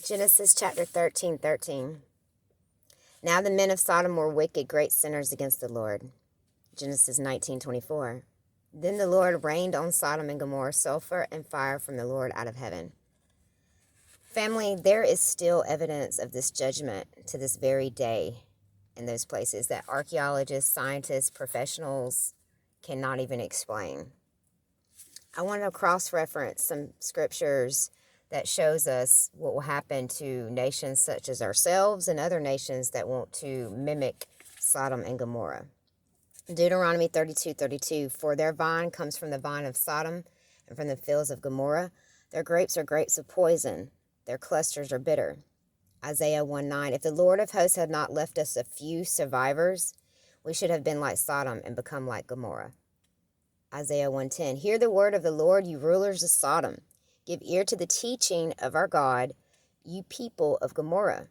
Genesis chapter 13:13. Now the men of Sodom were wicked, great sinners against the Lord. Genesis 19:24. Then the Lord rained on Sodom and Gomorrah sulfur and fire from the Lord out of heaven. Family, there is still evidence of this judgment to this very day in those places that archaeologists, scientists, professionals cannot even explain. I want to cross-reference some scriptures that shows us what will happen to nations such as ourselves and other nations that want to mimic Sodom and Gomorrah. Deuteronomy 32:32, for their vine comes from the vine of Sodom and from the fields of Gomorrah. Their grapes are grapes of poison. Their clusters are bitter. Isaiah 1:9, if the Lord of hosts had not left us a few survivors, we should have been like Sodom and become like Gomorrah. Isaiah 1:10, hear the word of the Lord, you rulers of Sodom. Give ear to the teaching of our God, you people of Gomorrah.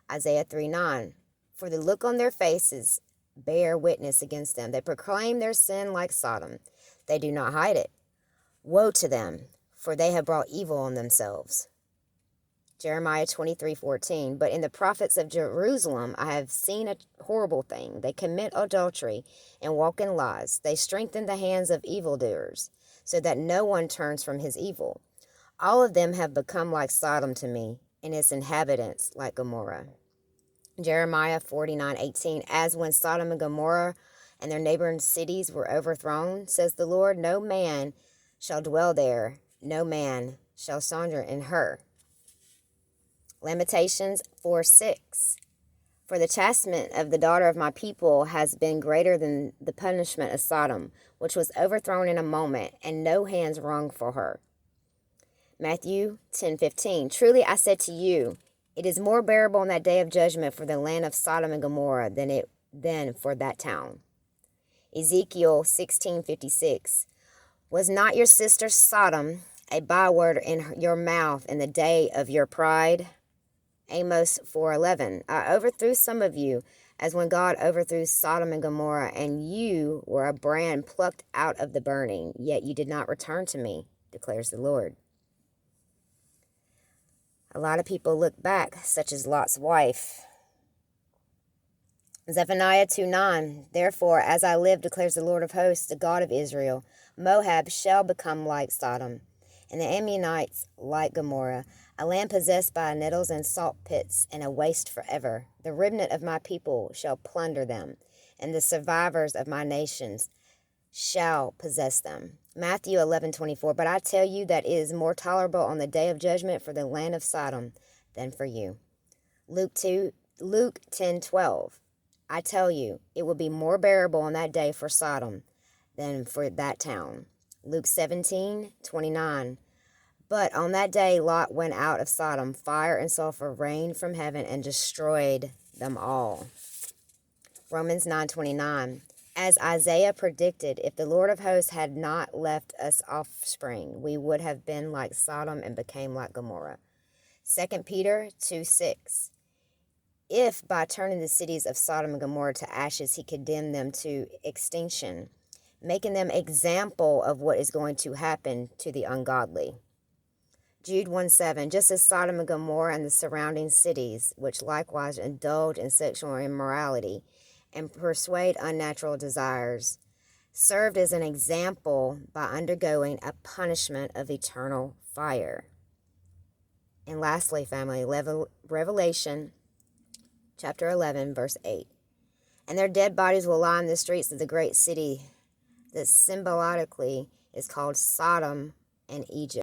Isaiah 3:9, for the look on their faces bear witness against them. They proclaim their sin like Sodom. They do not hide it. Woe to them, for they have brought evil on themselves. Jeremiah 23:14, but in the prophets of Jerusalem I have seen a horrible thing. They commit adultery and walk in lies. They strengthen the hands of evildoers, so that no one turns from his evil. All of them have become like Sodom to me, and its inhabitants like Gomorrah. Jeremiah 49:18, as when Sodom and Gomorrah and their neighboring cities were overthrown, says the Lord, no man shall dwell there, no man shall sojourn in her. Lamentations 4:6, for the chastisement of the daughter of my people has been greater than the punishment of Sodom, which was overthrown in a moment, and no hands wrung for her. Matthew 10:15, truly I said to you, it is more bearable in that day of judgment for the land of Sodom and Gomorrah than for that town. Ezekiel 16:56, was not your sister Sodom a byword in your mouth in the day of your pride? Amos 4:11, I overthrew some of you as when God overthrew Sodom and Gomorrah, and you were a brand plucked out of the burning, yet you did not return to me, declares the Lord. A lot of people look back, such as Lot's wife. Zephaniah 2:9, therefore, as I live, declares the Lord of hosts, the God of Israel, Moab shall become like Sodom, and the Ammonites like Gomorrah, a land possessed by nettles and salt pits, and a waste forever. The remnant of my people shall plunder them, and the survivors of my nations shall possess them. Matthew 11:24, but I tell you that it is more tolerable on the day of judgment for the land of Sodom than for you. Luke 10:12, I tell you, it will be more bearable on that day for Sodom than for that town. Luke 17:29, but on that day Lot went out of Sodom, fire and sulfur rained from heaven and destroyed them all. Romans 9:29, as Isaiah predicted, if the Lord of hosts had not left us offspring, we would have been like Sodom and became like Gomorrah. 2 Peter 2:6, if by turning the cities of Sodom and Gomorrah to ashes he condemned them to extinction, making them example of what is going to happen to the ungodly. Jude 1:7, just as Sodom and Gomorrah and the surrounding cities, which likewise indulge in sexual immorality and persuade unnatural desires, served as an example by undergoing a punishment of eternal fire. And lastly, family, Revelation chapter 11, verse 8, and their dead bodies will lie in the streets of the great city that symbolically is called Sodom and Egypt.